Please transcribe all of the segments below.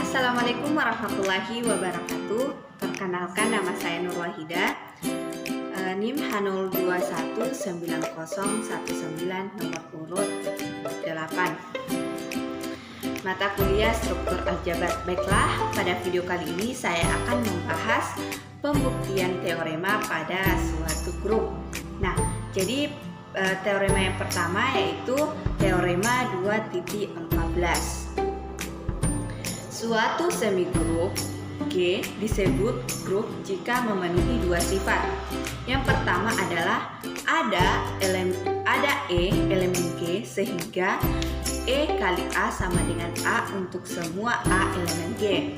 Assalamualaikum warahmatullahi wabarakatuh. Perkenalkan, nama saya Nur Wahida, NIM H0219019 nomor urut 8. Mata kuliah struktur aljabar. Baiklah, pada video kali ini saya akan membahas pembuktian teorema pada suatu grup. Nah, jadi teorema yang pertama yaitu teorema 2.14. Suatu semigrup G disebut grup jika memenuhi dua sifat. Yang pertama adalah ada E elemen G sehingga E kali A sama dengan A untuk semua A elemen G.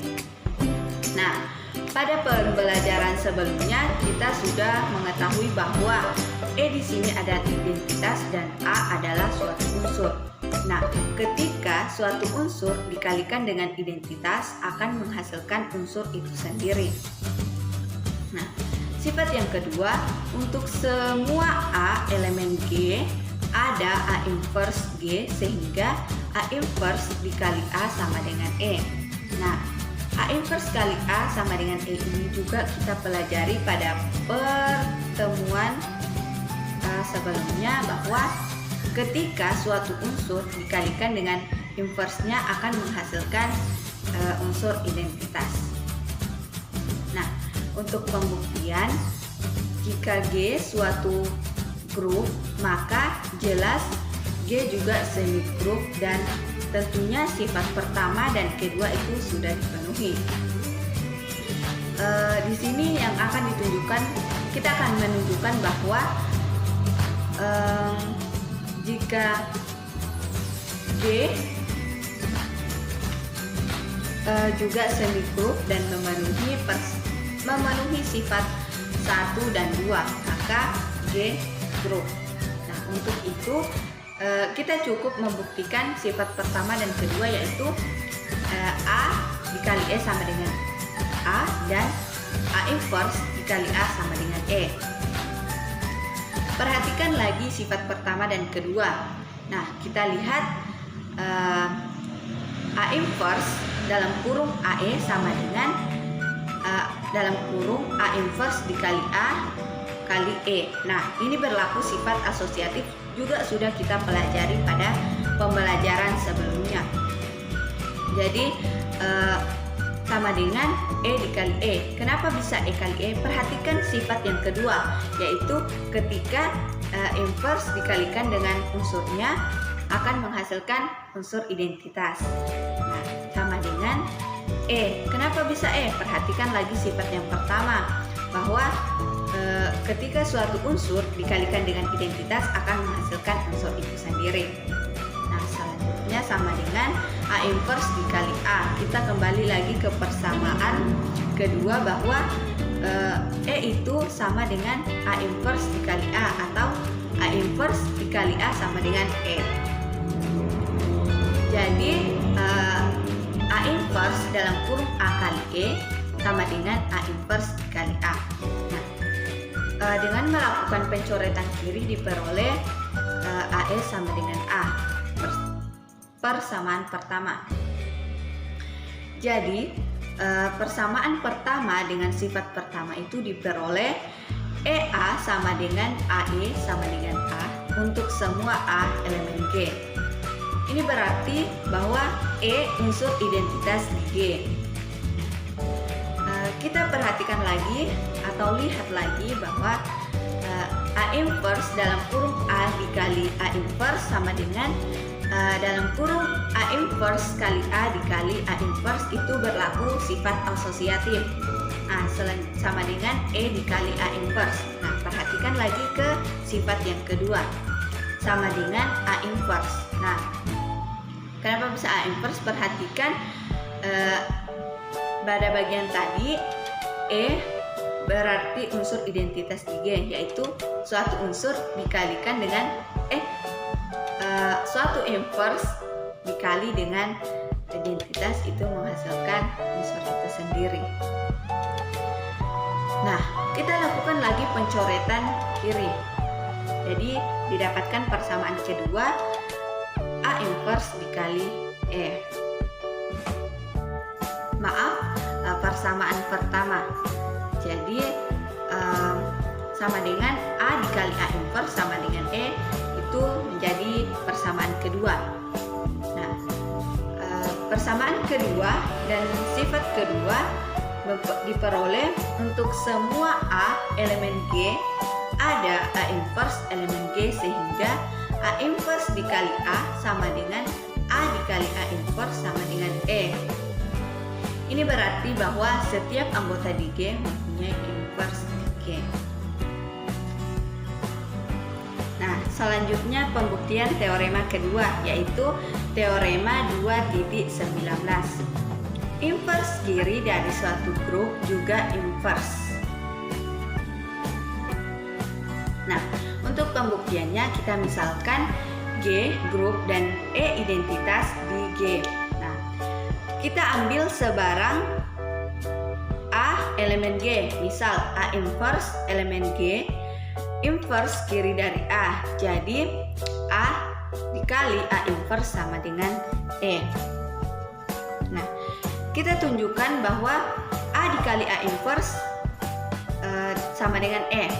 Nah, pada pembelajaran sebelumnya kita sudah mengetahui bahwa E di sini adalah identitas dan A adalah suatu unsur. Nah, ketika suatu unsur dikalikan dengan identitas akan menghasilkan unsur itu sendiri. Nah, sifat yang kedua, untuk semua A elemen G ada A inverse G sehingga A inverse dikali A sama dengan E. Nah, A inverse kali A sama dengan E ini juga kita pelajari pada pertemuan sebelumnya, bahwa ketika suatu unsur dikalikan dengan inverse-nya akan menghasilkan unsur identitas. Nah, untuk pembuktian, jika G suatu grup, maka jelas G juga semigrup dan tentunya sifat pertama dan kedua itu sudah dipenuhi. Di sini yang akan ditunjukkan, kita akan menunjukkan bahwa jika G juga semigrup dan memenuhi sifat 1 dan 2, maka G grup. Nah, untuk itu kita cukup membuktikan sifat pertama dan kedua, yaitu A dikali E sama dengan A dan A inverse dikali A sama dengan E. Perhatikan lagi sifat pertama dan kedua. Nah, kita lihat A inverse dalam kurung AE sama dengan dalam kurung A inverse dikali A kali E. Nah, ini berlaku sifat asosiatif, juga sudah kita pelajari pada pembelajaran sebelumnya. Jadi sama dengan E dikali E. Kenapa bisa E kali E? Perhatikan sifat yang kedua, yaitu ketika inverse dikalikan dengan unsurnya akan menghasilkan unsur identitas. Nah, sama dengan E. Kenapa bisa E? Perhatikan lagi sifat yang pertama, bahwa ketika suatu unsur dikalikan dengan identitas akan menghasilkan unsur itu sendiri. Nah, selanjutnya sama dengan A inverse dikali A. Kita kembali lagi ke persamaan kedua, bahwa E itu sama dengan A inverse dikali A, atau A inverse dikali A sama dengan E. Jadi A inverse dalam kurung A kali E sama dengan A inverse dikali A. Nah, dengan melakukan pencoretan kiri diperoleh AE sama dengan A, persamaan pertama. Jadi persamaan pertama dengan sifat pertama itu diperoleh EA sama dengan AE sama dengan A untuk semua A elemen G. Ini berarti bahwa E unsur identitas di G. Kita perhatikan lagi atau lihat lagi bahwa A inverse dalam kurung A dikali A inverse sama dengan dalam kurung A inverse kali A dikali A inverse, itu berlaku sifat asosiatif. Nah, sama dengan E dikali A inverse. Nah, perhatikan lagi ke sifat yang kedua, sama dengan A inverse. Nah, kenapa bisa A inverse? Perhatikan pada bagian tadi E berarti unsur identitas di G, yaitu suatu unsur dikalikan dengan suatu inverse dikali dengan identitas, itu menghasilkan unsur itu sendiri. Nah, kita lakukan lagi pencoretan kiri. Jadi didapatkan persamaan kedua, A inverse dikali E. persamaan pertama. Jadi sama dengan A dikali A inverse sama dengan E, itu menjadi persamaan kedua. Nah, persamaan kedua dan sifat kedua diperoleh untuk semua A elemen G ada A inverse elemen G, sehingga A inverse dikali A sama dengan A dikali A inverse sama dengan E. Ini berarti bahwa setiap anggota di G mempunyai inverse G. Nah, selanjutnya pembuktian teorema kedua, yaitu teorema 2.19. Inverse kiri dari suatu grup juga inverse. Nah, untuk pembuktiannya kita misalkan G grup dan E identitas di G. Nah, kita ambil sebarang A elemen G, misal A inverse elemen G inverse kiri dari A, jadi A dikali A inverse sama dengan E. Nah, kita tunjukkan bahwa A dikali A inverse sama dengan E.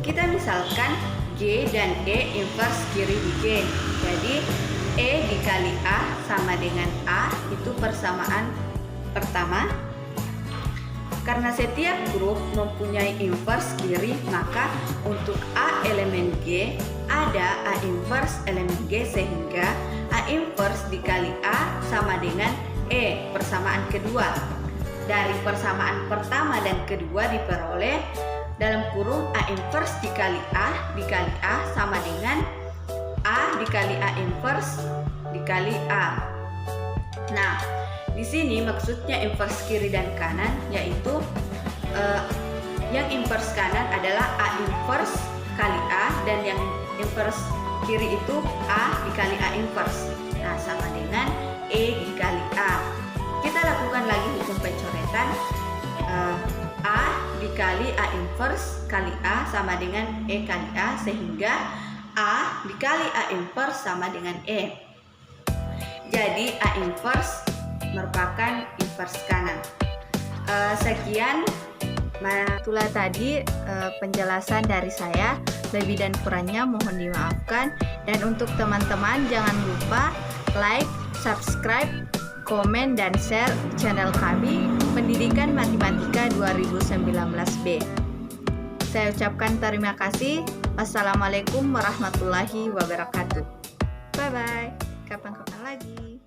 Kita misalkan G dan E inverse kiri di G, jadi E dikali A sama dengan A, itu persamaan pertama. Karena setiap grup mempunyai inverse kiri, maka untuk A elemen G ada A inverse elemen G, sehingga A inverse dikali A sama dengan E, persamaan kedua. Dari persamaan pertama dan kedua diperoleh dalam kurung A inverse dikali A sama dengan A dikali A inverse dikali A. Nah, di sini maksudnya inverse kiri dan kanan, yaitu yang inverse kanan adalah A inverse kali A, dan yang inverse kiri itu A dikali A inverse. Nah, sama dengan E dikali A. Kita lakukan lagi hukum pencoretan. A dikali A inverse kali A sama dengan E kali A, sehingga A dikali A inverse sama dengan E. Jadi A inverse merupakan inverse kanan. Sekian, itulah tadi penjelasan dari saya. Lebih dan kurangnya mohon dimaafkan. Dan untuk teman-teman jangan lupa like, subscribe, komen, dan share channel kami Pendidikan Matematika 2019B. Saya ucapkan terima kasih. Wassalamualaikum warahmatullahi wabarakatuh. Bye bye. Kapan-kapan lagi.